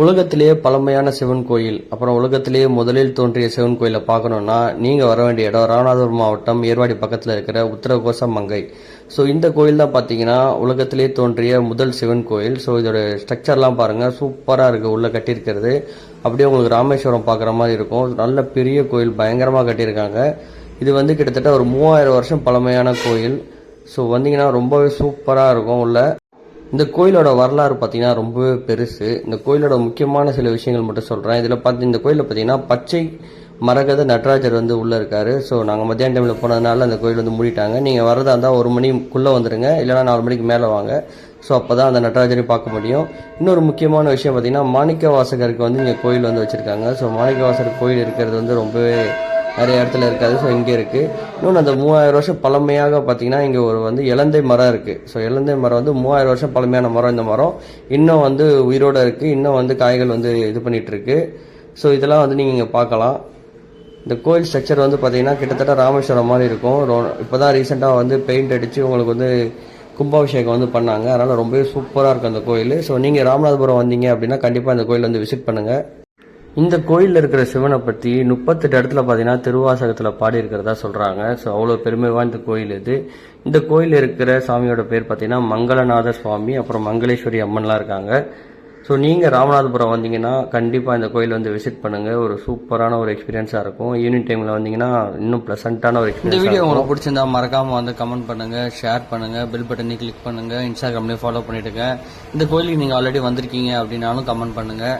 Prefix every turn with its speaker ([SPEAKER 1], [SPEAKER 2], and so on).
[SPEAKER 1] உலகத்திலேயே பழமையான சிவன் கோயில், அப்புறம் உலகத்திலேயே முதலில் தோன்றிய சிவன் கோயிலை பார்க்கணுன்னா நீங்கள் வர வேண்டிய இடம் ராமநாதபுரம் மாவட்டம் ஏர்வாடி பக்கத்தில் இருக்கிற உத்தரகோச மங்கை. ஸோ இந்த கோயில் தான் பார்த்தீங்கன்னா உலகத்திலேயே தோன்றிய முதல் சிவன் கோயில். ஸோ இதோட ஸ்ட்ரக்சர்லாம் பாருங்கள், சூப்பராக இருக்குது. உள்ளே கட்டியிருக்கிறது அப்படியே உங்களுக்கு ராமேஸ்வரம் பார்க்குற மாதிரி இருக்கும். நல்ல பெரிய கோயில், பயங்கரமாக கட்டியிருக்காங்க. இது வந்து கிட்டத்தட்ட ஒரு 3000 வருஷம் பழமையான கோயில். ஸோ வந்தீங்கன்னா ரொம்பவே சூப்பராக இருக்கும். உள்ள இந்த கோயிலோட வரலாறு பார்த்தீங்கன்னா ரொம்பவே பெருசு. இந்த கோயிலோட முக்கியமான சில விஷயங்கள் மட்டும் சொல்கிறேன். இதில் இந்த கோயிலில் பார்த்தீங்கன்னா பச்சை மரகத நடராஜர் வந்து உள்ளே இருக்கார். ஸோ நாங்கள் மத்தியான டைமில் போனதுனால அந்த கோயில் வந்து மூடிட்டாங்க. நீங்கள் வரதா இருந்தால் 1 மணிக்குள்ளே வந்துடுங்க, இல்லைனா 4 மணிக்கு மேலே வாங்க. ஸோ அப்போ தான் அந்த நடராஜரையும் பார்க்க முடியும். இன்னொரு முக்கியமான விஷயம் பார்த்தீங்கன்னா மாணிக்க வாசகருக்கு வந்து இங்கே கோயில் வந்து வச்சுருக்காங்க. ஸோ மாணிக்க வாசகர் கோயில் இருக்கிறது வந்து ரொம்பவே நிறைய இடத்துல இருக்காது. ஸோ இங்கே இருக்குது. இன்னொன்று அந்த 3000 வருஷம் பழமையாக பார்த்தீங்கன்னா இங்கே ஒரு வந்து இலந்தை மரம் இருக்குது. ஸோ இலந்தை மரம் வந்து 3000 வருஷம் பழமையான மரம். இந்த மரம் இன்னும் வந்து உயிரோடு இருக்குது. இன்னும் வந்து காய்கள் வந்து இது பண்ணிகிட்டு இருக்கு. ஸோ இதெல்லாம் வந்து நீங்கள் இங்கே பார்க்கலாம். இந்த கோயில் ஸ்ட்ரக்சர் வந்து பார்த்தீங்கன்னா கிட்டத்தட்ட ராமேஸ்வரம் மாதிரி இருக்கும். இப்போ தான் ரீசெண்டாக வந்து பெயிண்ட் அடித்து உங்களுக்கு வந்து கும்பாபிஷேகம் வந்து பண்ணாங்க. அதனால் ரொம்பவே சூப்பராக இருக்கும் அந்த கோயில். ஸோ நீங்கள் ராமநாதபுரம் வந்தீங்க அப்படின்னா கண்டிப்பாக இந்த கோயில் வந்து விசிட் பண்ணுங்கள். இந்த கோயிலில் இருக்கிற சிவனை பற்றி 38 இடத்துல பார்த்தீங்கன்னா திருவாசகத்தில் பாடி இருக்கிறதா சொல்கிறாங்க. ஸோ அவ்வளோ பெருமை வாய்ந்த கோயில் இது. இந்த கோயில் இருக்கிற சாமியோட பேர் பார்த்தீங்கன்னா மங்களநாத சுவாமி, அப்புறம் மங்களேஸ்வரி அம்மன்லாம் இருக்காங்க. ஸோ நீங்கள் ராமநாதபுரம் வந்தீங்கன்னா கண்டிப்பாக இந்த கோயில் வந்து விசிட் பண்ணுங்கள். ஒரு சூப்பரான ஒரு எக்ஸ்பீரியன்ஸாக இருக்கும். ஈவினிங் டைமில் வந்தீங்கன்னா இன்னும் ப்ளசண்ட்டான ஒரு எக்ஸ்பீரியன்ஸ். இந்த வீடியோ உங்களுக்கு பிடிச்சிருந்தா மறக்காமல் வந்து கமெண்ட் பண்ணுங்கள், ஷேர் பண்ணுங்கள், பெல் பட்டனை கிளிக் பண்ணுங்கள், இன்ஸ்டாகிராம்லேயும் ஃபாலோ பண்ணிவிடுங்க. இந்த கோயிலுக்கு நீங்கள் ஆல்ரெடி வந்திருக்கீங்க அப்படின்னாலும் கமெண்ட் பண்ணுங்கள்.